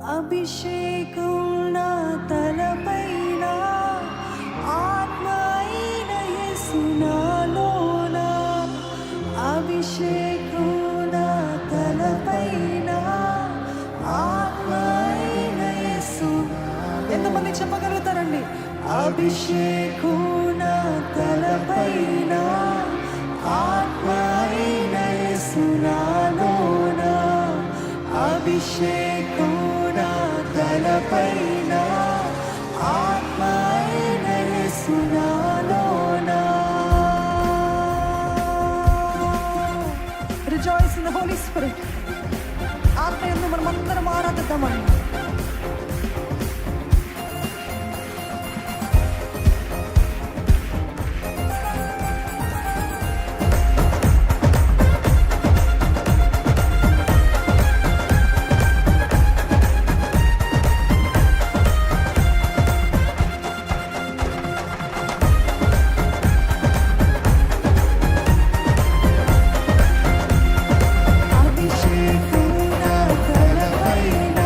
అభిషేకం నా తలపైన ఆత్మ అయిన యేసు నాలోన అభిషేకం నా తలపైన ఆత్మ అయిన యేసు. ఎంతమంది చెప్పగలుగుతారండి? అభిషేకం నా తలపైన ఆత్మ అయిన యేసు నాలోన అభిషేకం నా తలపైన ఆత్మ అయిన యేసు నాలోన. Rejoice in the Holy Spirit. ఆత్మయందు మనమందరం ఆరాధిద్దామండి. అభిషేకం నా తలపైన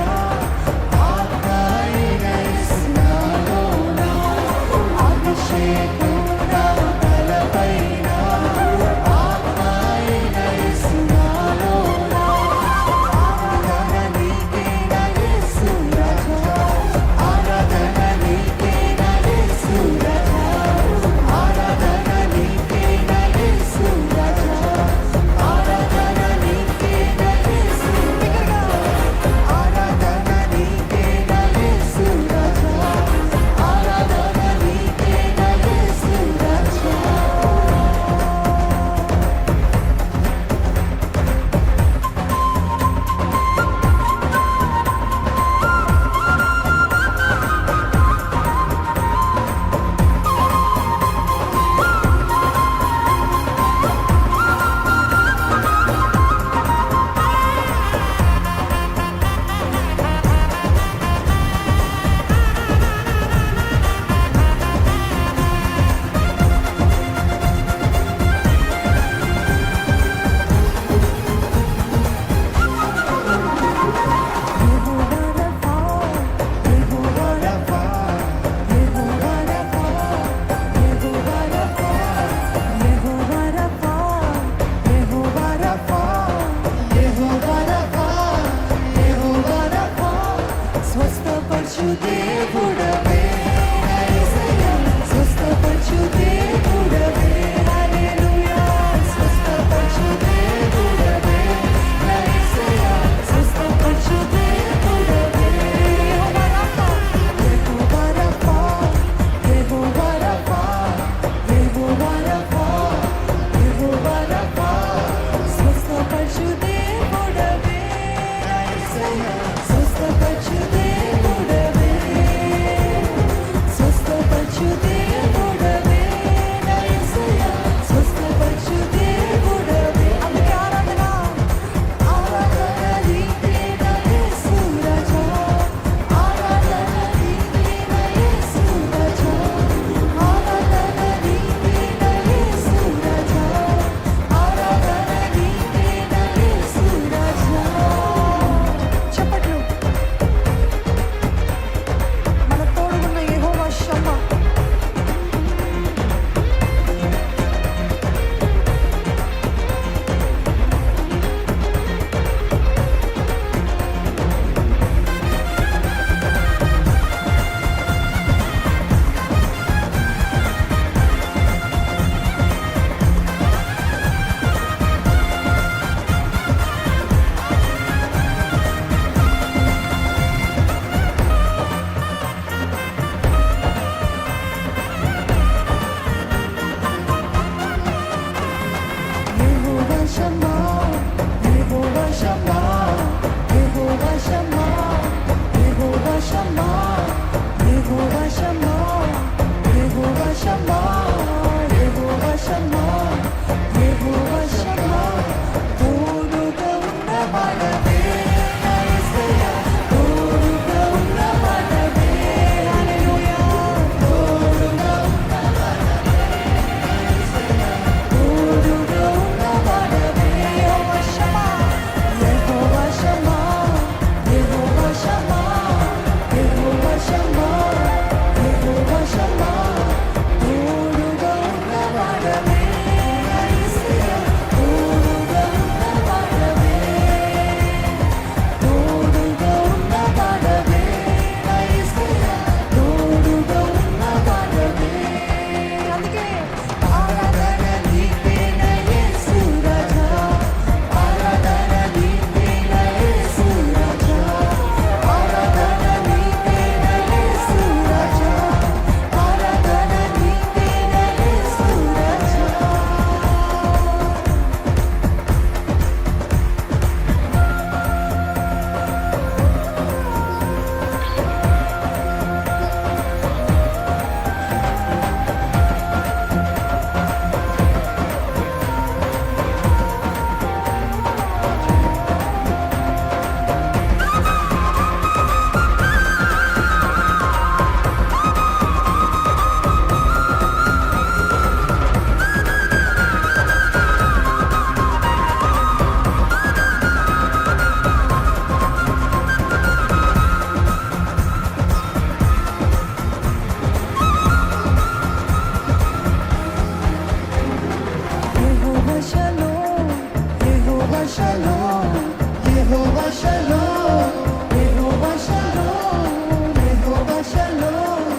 యెహోవా షలోమ్, యెహోవా షలోమ్, యెహోవా షలోమ్,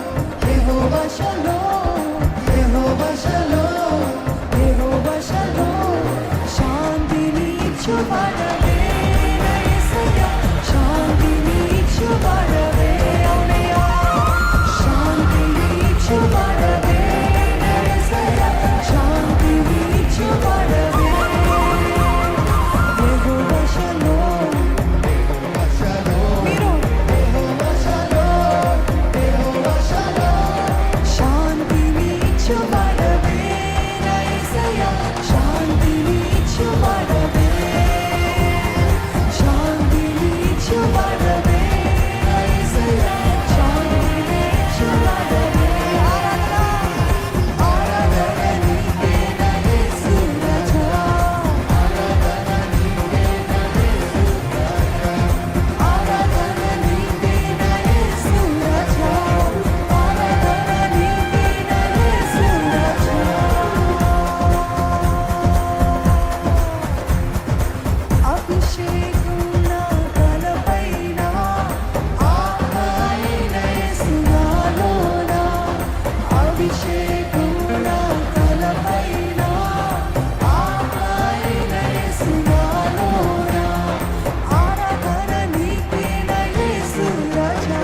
యెహోవా షలోమ్, యెహోవా షలోమ్, యెహోవా షలోమ్. శాంతిని ఇచ్చువాడవే నా యేసయ్యా, శాంతిని ఇచ్చువాడవే ఔనయ్యా, శాంతిని ఇచ్చువాడవే నా యేసయ్యా, శాంతిని ఇచ్చువాడవే. యెహోవా షలోమ్, మీరు యెహోవా షలోమ్, యెహోవా షలోమ్. శాంతిని ఇచ్చువాడవే నా యేసయ్యా, శాంతిని ఇచ్చువాడవే, శాంతిని ఇచ్చువాడవే నా యేసయ్యా, శాంతిని ఇచ్చువాడవే. ఆరాధన నీకే నా యేసు రాజా, ఆరాధన నీకే నా యేసు రాజా, ఆరాధన నీకే నా యేసు రాజా, ఆరాధన నీకే నా యేసు రాజా. అభిషేకం నా తలపైన, ఆత్మయైన యేసు నాలోన. అభిషేకం నా తలపైన, ఆత్మయైన యేసు నాలోన. ఆరాధన నీకే నా యేసు రాజా,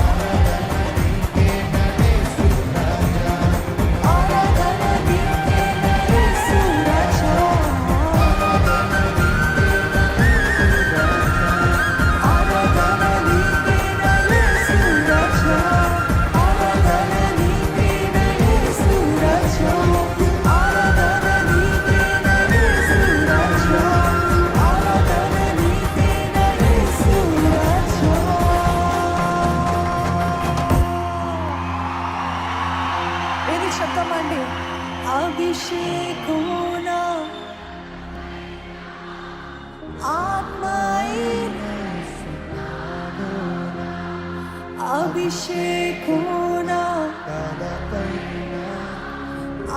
ఆరాధన నీకే నా యేసు రాజా, ఆరాధన నీకే నా యేసు రాజా, ఆరాధన నీకే నా యేసు రాజా, ఆరాధన నీకే నా యేసు రాజా, ఆరాధన నీకే నా యేసు రాజా. ఇది చెప్తామండి. అభిషేకున ఆత్మైన, అభిషేకున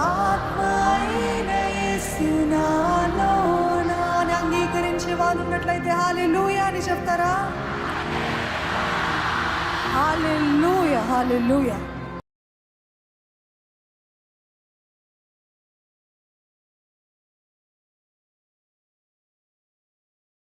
ఆత్మైన యేసు నాలోన. అని అంగీకరించే వాళ్ళు ఉన్నట్లయితే హల్లెలూయా అని చెప్తారా? హల్లెలూయా, హల్లెలూయా.